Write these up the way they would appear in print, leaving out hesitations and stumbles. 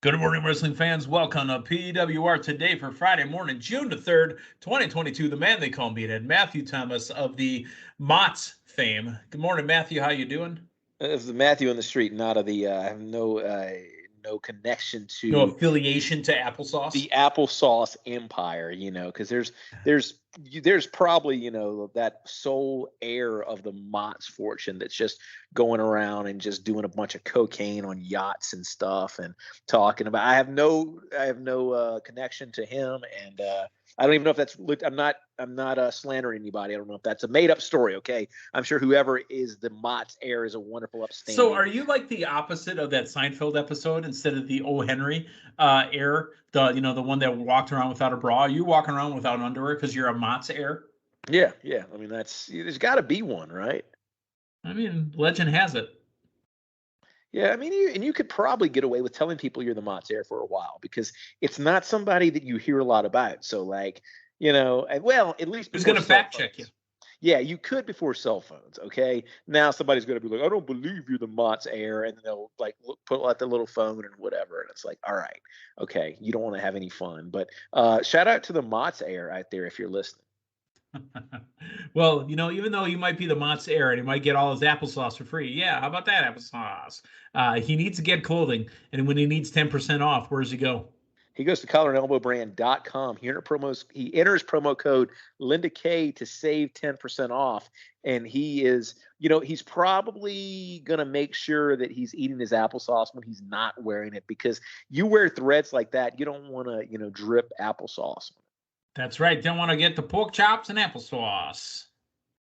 Good morning, wrestling fans. Welcome to PWR Today for Friday morning, June the 3rd, 2022. The man they call Meathead, Matthew Thomas of the M.O.T.S fame. Good morning, Matthew. How you doing? This is Matthew on the street, not of the. I have no connection to No affiliation to applesauce. The applesauce empire, because there's probably that sole heir of the M.O.T.S fortune that's just going around and just doing a bunch of cocaine on yachts and stuff and talking about. I have no connection to him, and I don't even know if that's. I'm not slandering anybody. I don't know if that's a made up story. Okay, I'm sure whoever is the M.O.T.S heir is a wonderful upstanding. So, are you like the opposite of that Seinfeld episode? Instead of the O. Henry heir, the one that walked around without a bra, are you walking around without underwear because you're a M.O.T.S heir? Yeah. I mean, there's got to be one, right? I mean, legend has it. Yeah, I mean, you could probably get away with telling people you're the M.O.T.S heir for a while because it's not somebody that you hear a lot about. So, like, at least who's going to fact check you? Yeah, you could before cell phones. Okay, now somebody's going to be like, I don't believe you're the M.O.T.S heir, and they'll like put out the little phone and whatever, and it's like, all right, okay, you don't want to have any fun, but shout out to the M.O.T.S heir out there if you're listening. Well, even though you might be the M.O.T.S heir and he might get all his applesauce for free. Yeah, how about that applesauce? He needs to get clothing, and when he needs 10% off, where does he go? He goes to collarandelbowbrand.com. He enters promo code Linda K to save 10% off. And he is, he's probably going to make sure that he's eating his applesauce when he's not wearing it, because you wear threads like that, you don't want to, drip applesauce. That's right. Don't want to get the pork chops and applesauce.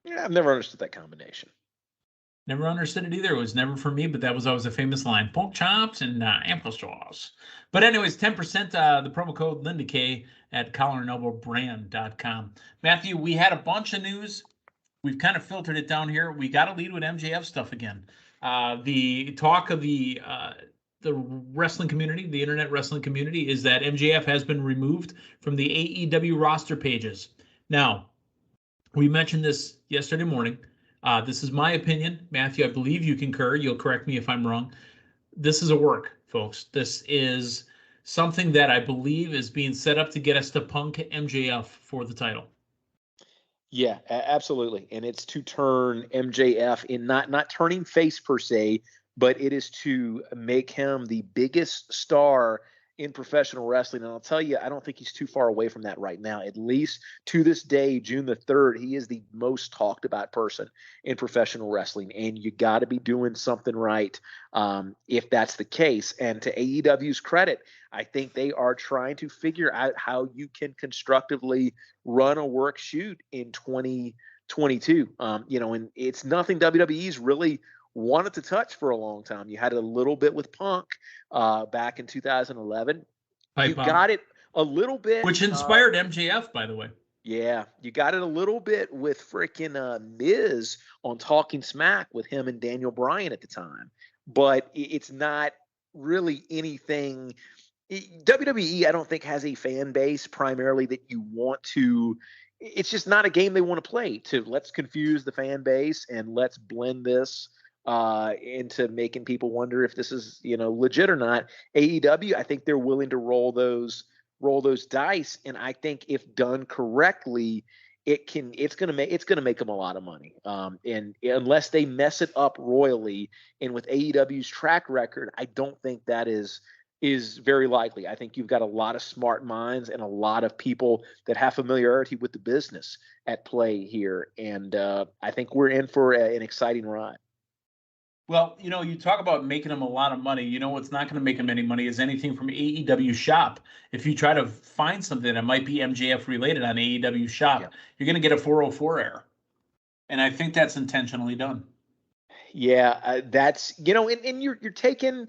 Yeah, I've never understood that combination. Never understood it either. It was never for me, but that was always a famous line. Pork chops and applesauce. But anyways, 10% the promo code Linda K at collarandelbowbrand.com. Matthew, we had a bunch of news. We've kind of filtered it down here. We got to lead with MJF stuff again. The talk of the wrestling community, the internet wrestling community, is that MJF has been removed from the AEW roster pages. Now, we mentioned this yesterday morning. This is my opinion. Matthew, I believe you concur. You'll correct me if I'm wrong. This is a work, folks. This is something that I believe is being set up to get us to punk MJF for the title. Yeah, absolutely. And it's to turn MJF in not turning face per se, but it is to make him the biggest star in professional wrestling. And I'll tell you, I don't think he's too far away from that right now. At least to this day, June the 3rd, he is the most talked about person in professional wrestling. And you got to be doing something right if that's the case. And to AEW's credit, I think they are trying to figure out how you can constructively run a work shoot in 2022. And it's nothing WWE's really wanted to touch for a long time. You had it a little bit with Punk back in 2011. Got it a little bit, which inspired MJF, by the way. Yeah, you got it a little bit with freaking Miz on Talking Smack with him and Daniel Bryan at the time, but it's not really anything. WWE, I don't think, has a fan base primarily that you want to. It's just not a game they want to play. To let's confuse the fan base and let's blend this into making people wonder if this is legit or not. AEW, I think they're willing to roll those dice, and I think if done correctly, it's gonna make them a lot of money. And unless they mess it up royally, and with AEW's track record, I don't think that is very likely. I think you've got a lot of smart minds and a lot of people that have familiarity with the business at play here, and I think we're in for an exciting ride. Well, you talk about making them a lot of money. What's not going to make them any money is anything from AEW Shop. If you try to find something that might be MJF related on AEW Shop, You're going to get a 404 error. And I think that's intentionally done. Yeah, that's, and you're taking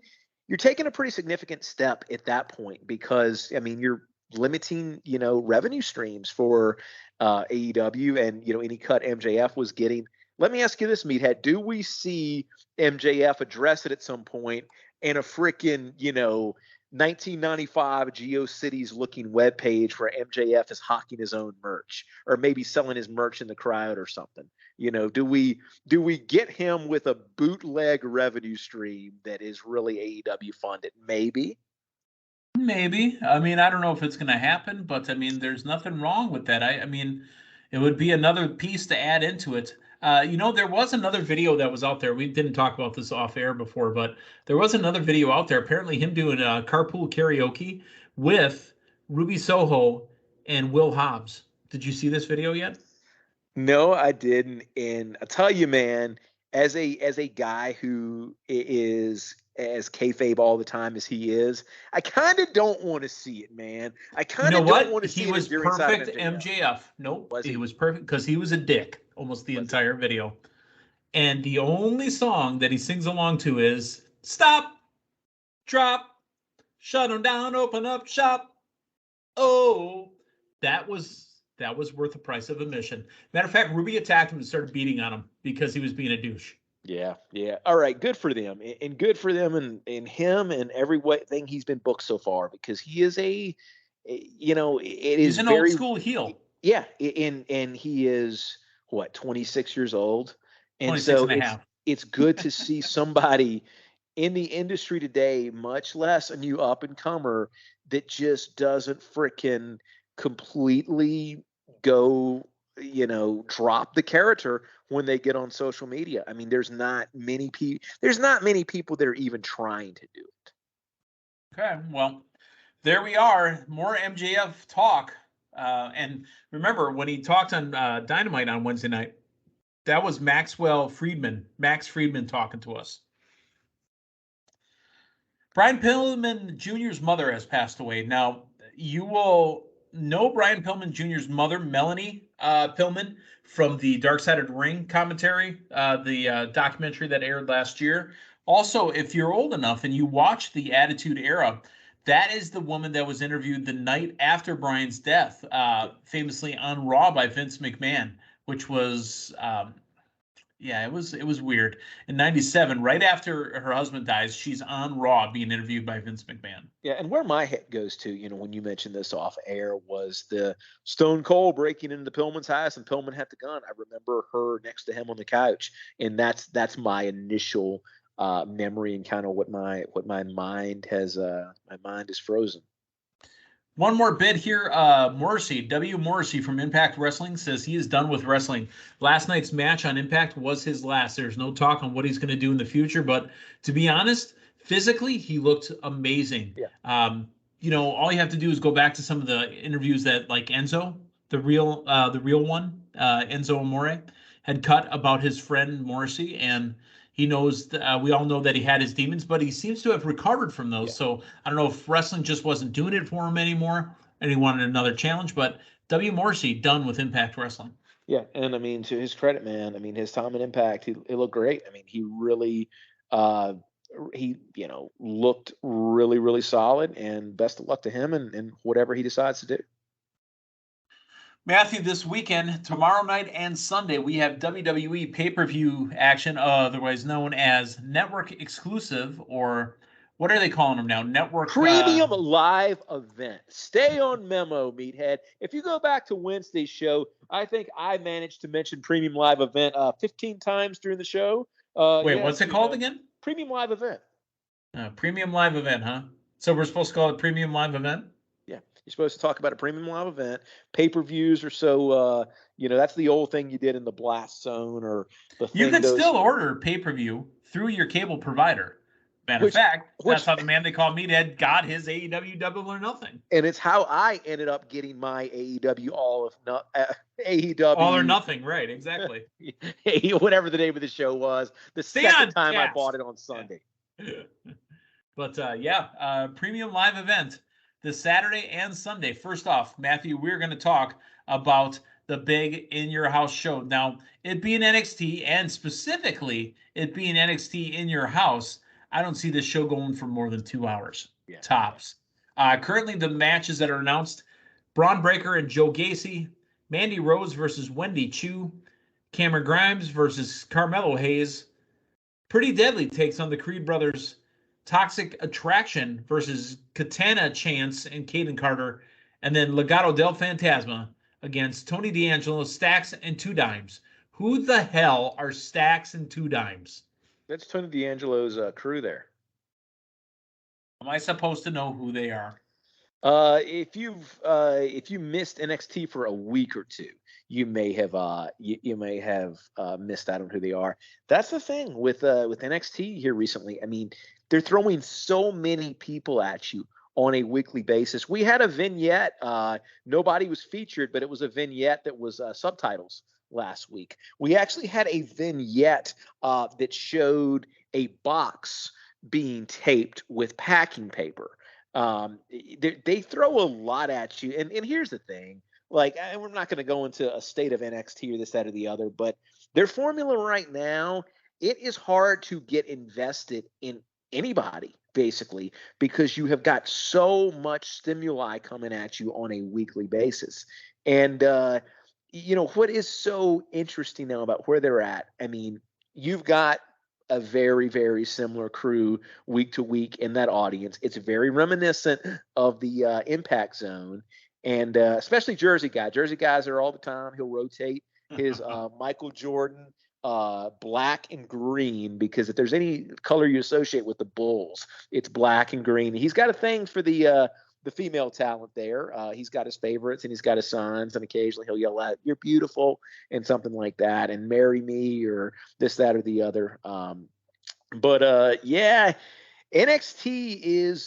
a pretty significant step at that point, because, I mean, you're limiting, revenue streams for AEW and, any cut MJF was getting. Let me ask you this, Meathead. Do we see MJF address it at some point and a freaking, 1995 GeoCities looking webpage where MJF is hawking his own merch, or maybe selling his merch in the crowd or something? Do we get him with a bootleg revenue stream that is really AEW funded? Maybe. Maybe. I mean, I don't know if it's going to happen, but I mean, there's nothing wrong with that. I mean, it would be another piece to add into it. There was another video that was out there. We didn't talk about this off air before, but there was another video out there. Apparently, him doing carpool karaoke with Ruby Soho and Will Hobbs. Did you see this video yet? No, I didn't. And I tell you, man, as a guy who is as kayfabe all the time as he is, I kind of don't want to see it, man. I You kind know of don't what? want to He see it was as you're inside of perfect MJF. MJF. Nope, Was he he? was perfect because he was a dick almost the Was he? entire video. And the only song that he sings along to is "Stop, Drop, Shut 'em down, Open up shop." Oh, that was worth the price of admission. Matter of fact, Ruby attacked him and started beating on him because he was being a douche. Yeah, yeah. All right, good for them, and good for them, and him, and every thing he's been booked so far, because he is it He's is an old very, school heel, yeah, and he is what, 26 years old, and 26 so and a half. it's good to see somebody in the industry today, much less a new up and comer, that just doesn't freaking completely go, drop the character when they get on social media. I mean, there's not many people that are even trying to do it. Okay, well, there we are. More MJF talk. And remember, when he talked on Dynamite on Wednesday night, that was Max Friedman talking to us. Brian Pillman Jr.'s mother has passed away. Now, you will know Brian Pillman Jr.'s mother, Melanie Pillman, from the Dark Side of the Ring commentary, the documentary that aired last year. Also, if you're old enough and you watched the Attitude Era, that is the woman that was interviewed the night after Brian's death, famously on Raw by Vince McMahon, which was yeah, it was weird. In '97, right after her husband dies, she's on Raw being interviewed by Vince McMahon. Yeah, and where my head goes to, when you mentioned this off air, was the Stone Cold breaking into Pillman's house and Pillman had the gun. I remember her next to him on the couch, and that's my initial memory, and kind of what my mind is frozen. One more bit here. Morrissey, W. Morrissey from Impact Wrestling says he is done with wrestling. Last night's match on Impact was his last. There's no talk on what he's going to do in the future, but to be honest, physically he looked amazing. Yeah. All you have to do is go back to some of the interviews that like Enzo, the real one, Enzo Amore, had cut about his friend Morrissey, and he knows. We all know that he had his demons, but he seems to have recovered from those. Yeah. So I don't know if wrestling just wasn't doing it for him anymore, and he wanted another challenge. But W. Morrissey done with Impact Wrestling. Yeah, and I mean, to his credit, man, I mean, his time in Impact, he looked great. I mean, he really, uh, looked really, really solid. And best of luck to him and whatever he decides to do. Matthew, this weekend, tomorrow night and Sunday, we have WWE pay-per-view action, otherwise known as network exclusive, or what are they calling them now? Network Premium live event. Stay on memo, Meathead. If you go back to Wednesday's show, I think I managed to mention premium live event 15 times during the show. Wait, what's it called again? Premium live event. Premium live event, huh? So we're supposed to call it premium live event? Yeah, you're supposed to talk about a premium live event. Pay-per-views or so. That's the old thing you did in the Blast Zone, or the thing. You can still order pay-per-view through your cable provider. Matter of fact, that's how the man they call Meathead got his AEW Double or Nothing. And it's how I ended up getting my AEW AEW All or Nothing, right? Exactly. Whatever the name of the show was. The second time I bought it on Sunday. But premium live event this Saturday and Sunday. First off, Matthew, we're going to talk about the big In Your House show. Now, it being NXT, and specifically it being NXT In Your House, I don't see this show going for more than 2 hours, tops. Currently, the matches that are announced, Braun Breaker and Joe Gacy, Mandy Rose versus Wendy Chu, Cameron Grimes versus Carmelo Hayes, Pretty Deadly takes on the Creed brothers, Toxic Attraction versus Katana Chance and Caden Carter, and then Legado del Fantasma against Tony D'Angelo, Stacks, and Two Dimes. Who the hell are Stacks and Two Dimes? That's Tony D'Angelo's crew there. Am I supposed to know who they are? If you missed NXT for a week or two, you may have missed out on who they are. That's the thing with NXT here recently. I mean, they're throwing so many people at you on a weekly basis. We had a vignette. Nobody was featured, but it was a vignette that was subtitles last week. We actually had a vignette that showed a box being taped with packing paper. They throw a lot at you. And here's the thing. Like, we're not going to go into a state of NXT or this, that, or the other, but their formula right now, it is hard to get invested in anybody, basically, because you have got so much stimuli coming at you on a weekly basis. And, what is so interesting now about where they're at, I mean, you've got a very, very similar crew week to week in that audience. It's very reminiscent of the Impact Zone, and especially Jersey Guy. Jersey Guy's there all the time. He'll rotate his Michael Jordan black and green, because if there's any color you associate with the Bulls, it's black and green. He's got a thing for the female talent there. He's got his favorites and he's got his signs, and occasionally he'll yell out, "You're beautiful," and something like that, and "Marry me," or this, that, or the other. Yeah, NXT is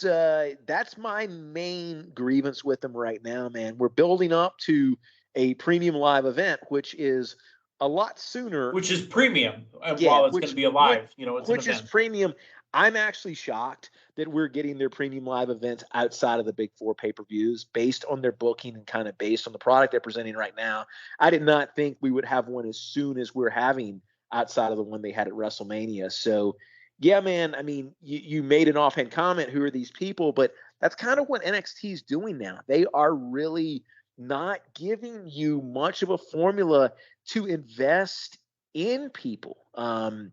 that's my main grievance with them right now, man. We're building up to a premium live event, which is a lot sooner. Which is premium, while it's going to be a live. It's which an is event. Premium. I'm actually shocked that we're getting their premium live events outside of the big four pay-per-views based on their booking and kind of based on the product they're presenting right now. I did not think we would have one as soon as we're having outside of the one they had at WrestleMania. So, yeah, man, I mean, you made an offhand comment, who are these people? But that's kind of what NXT is doing now. They are really not giving you much of a formula to invest in people. And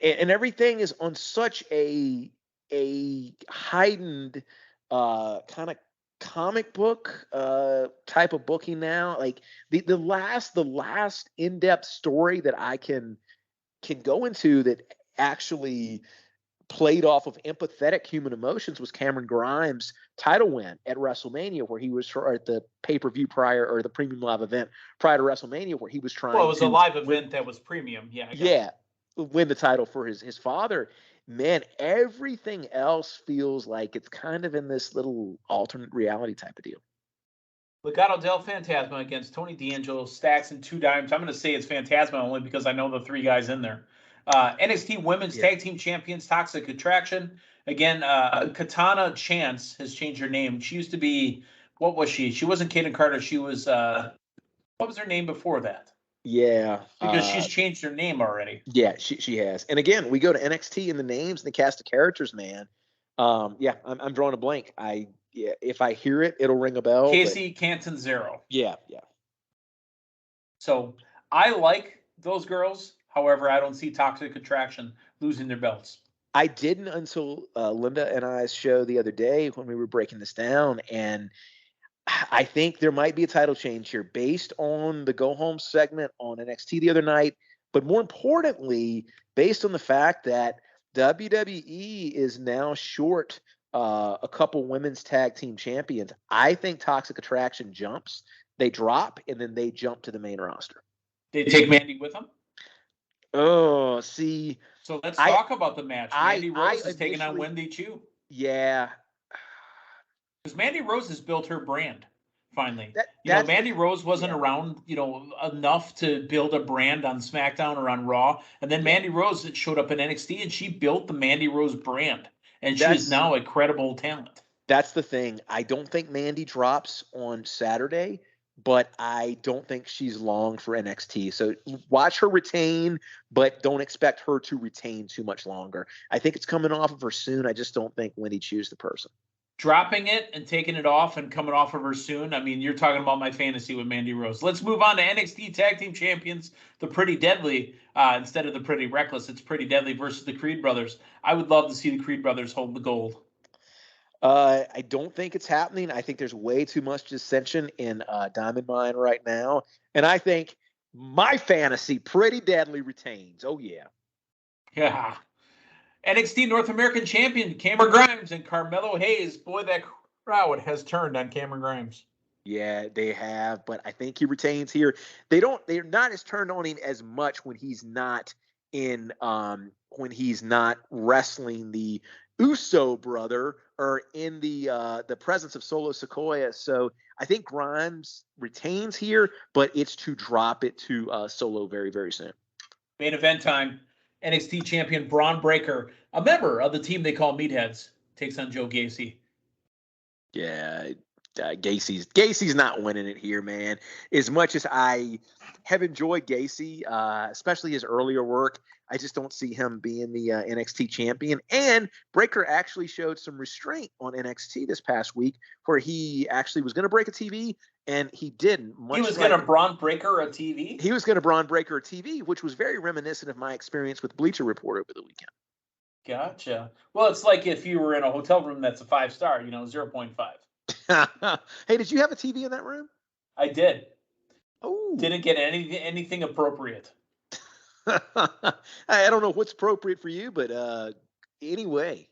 everything is on such a heightened kind of comic book type of booking now. Like the last in-depth story that I can go into that actually played off of empathetic human emotions was Cameron Grimes' title win at WrestleMania, where he was, or at the pay-per-view prior, or the premium live event prior to WrestleMania, where he was trying. Well, it was a live event that was premium. Yeah. Win the title for his father. Man, everything else feels like it's kind of in this little alternate reality type of deal. Legado del Fantasma against Tony D'Angelo, Stacks, and Two Dimes. I'm going to say it's Fantasma only because I know the three guys in there. NXT Women's Tag Team Champions, Toxic Attraction. Again, Katana Chance has changed her name. She used to be, what was she? She wasn't Kaden Carter. She was, what was her name before that? Yeah. Because she's changed her name already. Yeah, she has. And again, we go to NXT and the names and the cast of characters, man. I'm drawing a blank. If I hear it, it'll ring a bell. Casey Cantanzero. Yeah. So I like those girls. However, I don't see Toxic Attraction losing their belts. I didn't until Linda and I's show the other day when we were breaking this down, and I think there might be a title change here based on the go home segment on NXT the other night, but more importantly, based on the fact that WWE is now short a couple women's tag team champions. I think Toxic Attraction jumps, they drop, and then they jump to the main roster. They take Mandy with them? Oh, see. So let's talk about the match. Mandy Rose is taking on Wendy Chu. Yeah. Because Mandy Rose has built her brand, finally. Mandy Rose wasn't around, enough to build a brand on SmackDown or on Raw. And then Mandy Rose showed up in NXT, and she built the Mandy Rose brand. And she is now a credible talent. That's the thing. I don't think Mandy drops on Saturday, but I don't think she's long for NXT. So watch her retain, but don't expect her to retain too much longer. I think it's coming off of her soon. I just don't think Wendy Chu's the person. Dropping it and taking it off and coming off of her soon. I mean, you're talking about my fantasy with Mandy Rose. Let's move on to NXT Tag Team Champions, the Pretty Deadly. Instead of the Pretty Reckless, it's Pretty Deadly versus the Creed Brothers. I would love to see the Creed Brothers hold the gold. I don't think it's happening. I think there's way too much dissension in Diamond Mine right now. And I think my fantasy, Pretty Deadly, retains. Oh, yeah. Yeah. NXT North American Champion Cameron Grimes and Carmelo Hayes. Boy, that Wow, it has turned on Cameron Grimes. Yeah, they have, but I think he retains here. They're not as turned on him as much when he's not wrestling the Uso brother or in the presence of Solo Sikoa. So I think Grimes retains here, but it's to drop it to Solo very, very soon. Main event time. NXT champion Braun Breaker, a member of the team they call Meatheads, takes on Joe Gacy. Yeah, Gacy's not winning it here, man. As much as I have enjoyed Gacy, especially his earlier work, I just don't see him being the NXT champion. And Breaker actually showed some restraint on NXT this past week, where he actually was going to break a TV, and he didn't. He was going to Braun Breaker a TV? He was going to Braun Breaker a TV, which was very reminiscent of my experience with Bleacher Report over the weekend. Gotcha. Well, it's like if you were in a hotel room that's a 5-star, 0.5. Hey, did you have a TV in that room? I did. Oh, didn't get anything appropriate. I don't know what's appropriate for you, but anyway.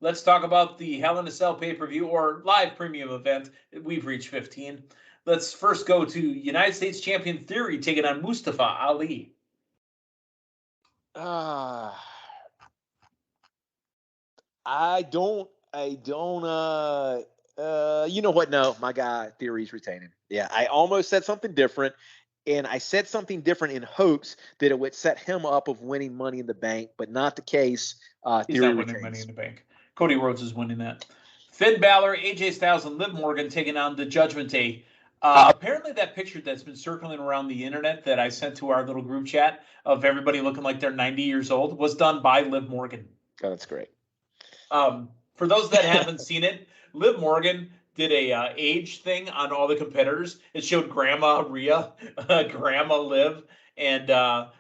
Let's talk about the Hell in a Cell pay-per-view or live premium event. We've reached 15. Let's first go to United States Champion Theory taking on Mustafa Ali. I don't, you know what? No, my guy Theory's retaining. Yeah, I almost said something different, and I said something different in hopes that it would set him up of winning Money in the Bank, but not the case. He's not winning Money in the Bank. Cody Rhodes is winning that. Finn Balor, AJ Styles, and Liv Morgan taking on the Judgment Day. Apparently that picture that's been circling around the internet that I sent to our little group chat of everybody looking like they're 90 years old was done by Liv Morgan. Oh, that's great. For those that haven't seen it, Liv Morgan did a age thing on all the competitors. It showed Grandma Rhea, Grandma Liv, and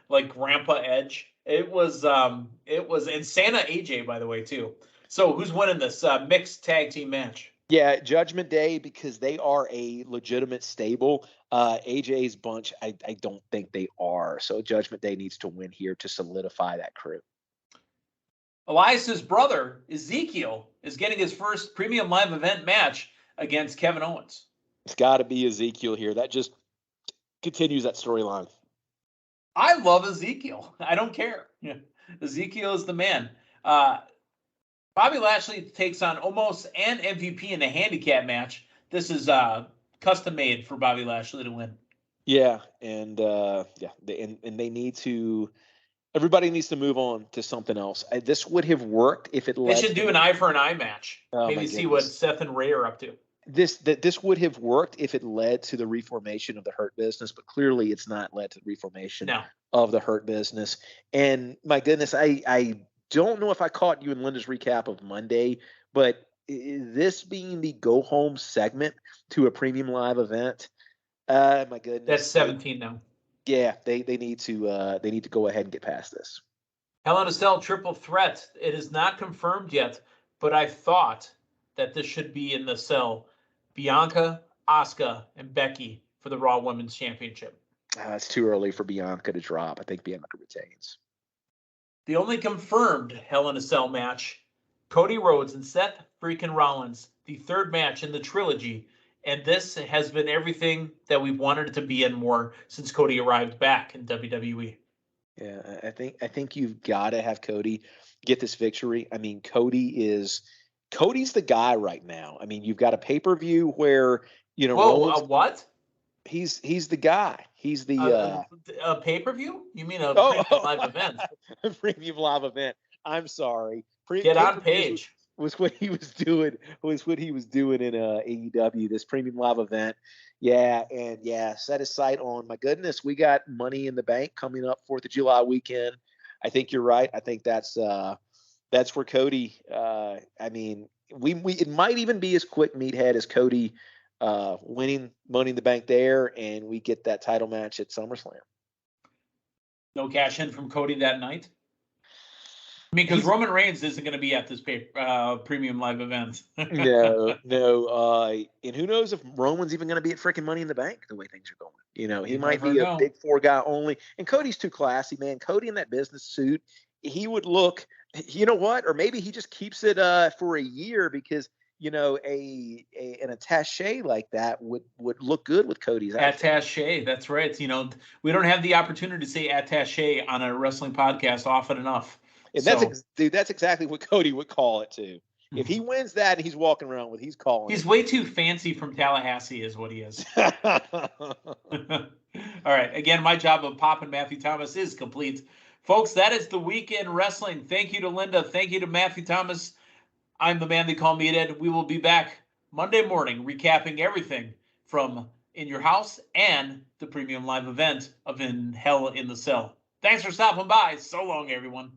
like Grandpa Edge. It was and Santa AJ, by the way, too. So who's winning this mixed tag team match? Yeah, Judgment Day, because they are a legitimate stable. AJ's bunch, I don't think they are. So Judgment Day needs to win here to solidify that crew. Elias's brother, Ezekiel, is getting his first premium live event match against Kevin Owens. It's got to be Ezekiel here. That just continues that storyline. I love Ezekiel. I don't care. Ezekiel is the man. Bobby Lashley takes on Omos and MVP in a handicap match. This is custom made for Bobby Lashley to win. Yeah, and they need to. Everybody needs to move on to something else. This would have worked if it. They should do an eye for an eye match. Oh, maybe see what Seth and Ray are up to. This would have worked if it led to the reformation of the Hurt Business, but clearly it's not led to the reformation of the Hurt Business. And my goodness, I don't know if I caught you in Linda's recap of Monday, but this being the go home segment to a premium live event, my goodness, that's 17 now. Yeah, they need to go ahead and get past this. Hell in a Cell triple threat. It is not confirmed yet, but I thought that this should be in the cell. Bianca, Asuka, and Becky for the Raw Women's Championship. It's too early for Bianca to drop. I think Bianca retains. The only confirmed Hell in a Cell match, Cody Rhodes and Seth freaking Rollins, the third match in the trilogy. And this has been everything that we've wanted it to be and more since Cody arrived back in WWE. Yeah, I think you've got to have Cody get this victory. I mean, Cody's the guy right now. I mean, you've got a pay-per-view where, what? He's the guy. He's the a pay-per-view? You mean a premium live event? A premium live event. I'm sorry. Get on Page. Was what he was doing in AEW, this premium live event. Set his sight on, my goodness, we got Money in the Bank coming up 4th of July weekend. I think you're right. I think that's where Cody, I mean, it might even be as quick meathead as Cody winning Money in the Bank there, and we get that title match at SummerSlam. No cash in from Cody that night? I mean, because Roman Reigns isn't going to be at this premium live event. No. And who knows if Roman's even going to be at freaking Money in the Bank the way things are going. He might be a big four guy only. And Cody's too classy, man. Cody in that business suit, he would look, you know what? Or maybe he just keeps it for a year because an attaché like that would look good with Cody's outfit. Attaché, that's right. We don't have the opportunity to say attaché on a wrestling podcast often enough. And that's exactly what Cody would call it too. If he wins that and he's walking around with, he's calling. He's way too fancy from Tallahassee, is what he is. All right. Again, my job of popping Matthew Thomas is complete. Folks, that is the weekend wrestling. Thank you to Linda. Thank you to Matthew Thomas. I'm the man they call Meathead. We will be back Monday morning recapping everything from In Your House and the premium live event of In Hell in the Cell. Thanks for stopping by. So long, everyone.